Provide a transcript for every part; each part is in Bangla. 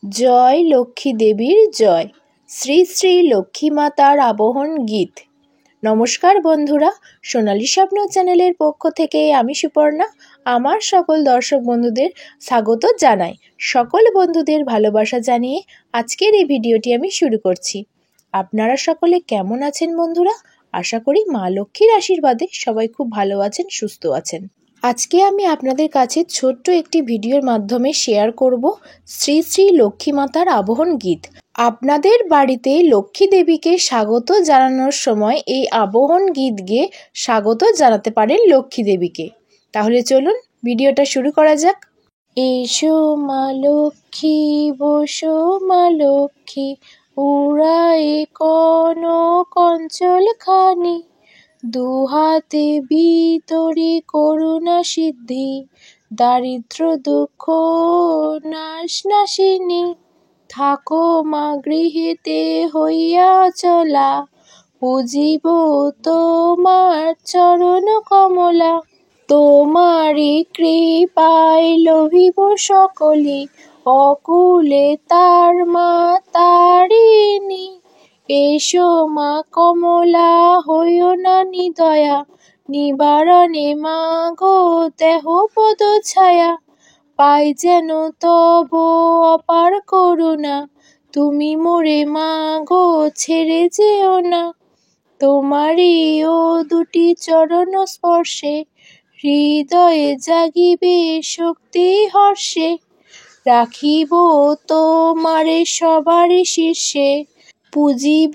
জয় লক্ষ্মী দেবীর জয়। শ্রী শ্রী লক্ষ্মী মাতার আবাহন গীত। নমস্কার বন্ধুরা, সোনালী স্বপ্ন চ্যানেলের পক্ষ থেকে আমি সুপর্ণা আমার সকল দর্শক বন্ধুদের স্বাগত জানাই। সকল বন্ধুদের ভালোবাসা জানিয়ে আজকের এই ভিডিওটি আমি শুরু করছি। আপনারা সকলে কেমন আছেন বন্ধুরা? আশা করি মা লক্ষ্মীর আশীর্বাদে সবাই খুব ভালো আছেন, সুস্থ আছেন। আজকে আমি আপনাদের কাছে ছোট্ট একটি ভিডিওর মাধ্যমে শেয়ার করব শ্রী শ্রী লক্ষ্মী মাতার আবাহন গীত। আপনাদের বাড়িতে লক্ষ্মী দেবীকে স্বাগত জানানোর সময় এই আবাহন গীত গেয়ে স্বাগত জানাতে পারেন লক্ষ্মী দেবীকে। তাহলে চলুন ভিডিওটা শুরু করা যাক। এসো মা লক্ষ্মী, বসো মা লক্ষ্মী, উড়ায়ে কনক অঞ্চল খানি, দুহাতে ভিতরে করুণা সিদ্ধি, দারিদ্র দুঃখ নাশ নাশিনী, থাকো মা গৃহেতে হইয়া চলা, পুজিব তোমার চরণ কমলা, তোমারি কৃপায় লভিব সকলে, অকুলে তার মা তারিণী। এসো মা কমলা, হইও না নিদয়া, নিবারণে মা গো দেহ পদ ছায়া, পাই যেন তব অপার করুণা, তুমি মোরে মা গো ছেড়ে যেও না। তোমারই ও দুটি চরণ স্পর্শে, হৃদয়ে জাগিবে শক্তি হর্ষে, রাখিব তোমারে সবারই শীর্ষে, পুজিব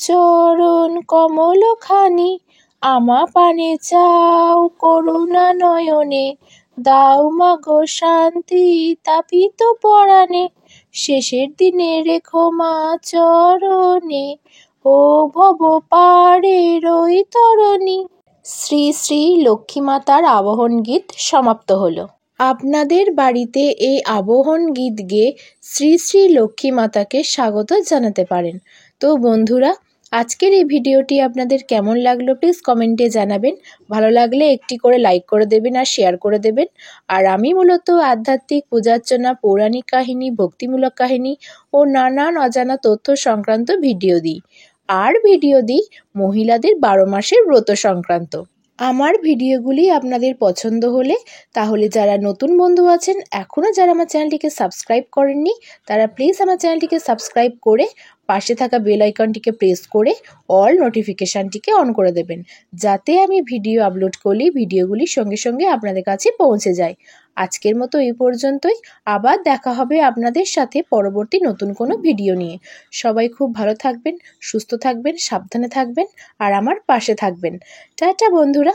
চরণ কমল খানি, আমা পানে চাও করুণা নয়নে, দাও মাগো শান্তি তাপিত পরাণে, শেষের দিনে রেখো মা চরণে, ও ভব পারের ওই তরণী। শ্রী শ্রী লক্ষ্মী মাতার আবাহন গীত সমাপ্ত হলো। আপনাদের বাড়িতে এই আবাহন গীত গেয়ে শ্রী শ্রী লক্ষ্মী মাতাকে স্বাগত জানাতে পারেন। তো বন্ধুরা, আজকের এই ভিডিওটি আপনাদের কেমন লাগলো প্লিজ কমেন্টে জানাবেন। ভালো লাগলে একটি করে লাইক করে দেবেন আর শেয়ার করে দেবেন। আর আমি মূলত আধ্যাত্মিক, পূজার্চনা, পৌরাণিক কাহিনী, ভক্তিমূলক কাহিনী ও নানান অজানা তথ্য সংক্রান্ত ভিডিও দিই। আর ভিডিও দিই মহিলাদের 12 মাসের ব্রত সংক্রান্ত। আমার ভিডিওগুলি আপনাদের পছন্দ হলে তাহলে যারা নতুন বন্ধু আছেন, এখনও যারা আমার চ্যানেলটিকে সাবস্ক্রাইব করেননি, তারা প্লিজ আমার চ্যানেলটিকে সাবস্ক্রাইব করে পাশে থাকা বেল আইকনটিকে প্রেস করে অল নোটিফিকেশানটিকে অন করে দেবেন, যাতে আমি ভিডিও আপলোড করলে ভিডিওগুলি সঙ্গে সঙ্গে আপনাদের কাছে পৌঁছে যায়। আজকের মতো এই পর্যন্তই। আবার দেখা হবে আপনাদের সাথে পরবর্তী নতুন কোনো ভিডিও নিয়ে। সবাই খুব ভালো থাকবেন, সুস্থ থাকবেন, সাবধানে থাকবেন আর আমার পাশে থাকবেন। টাটা বন্ধুরা।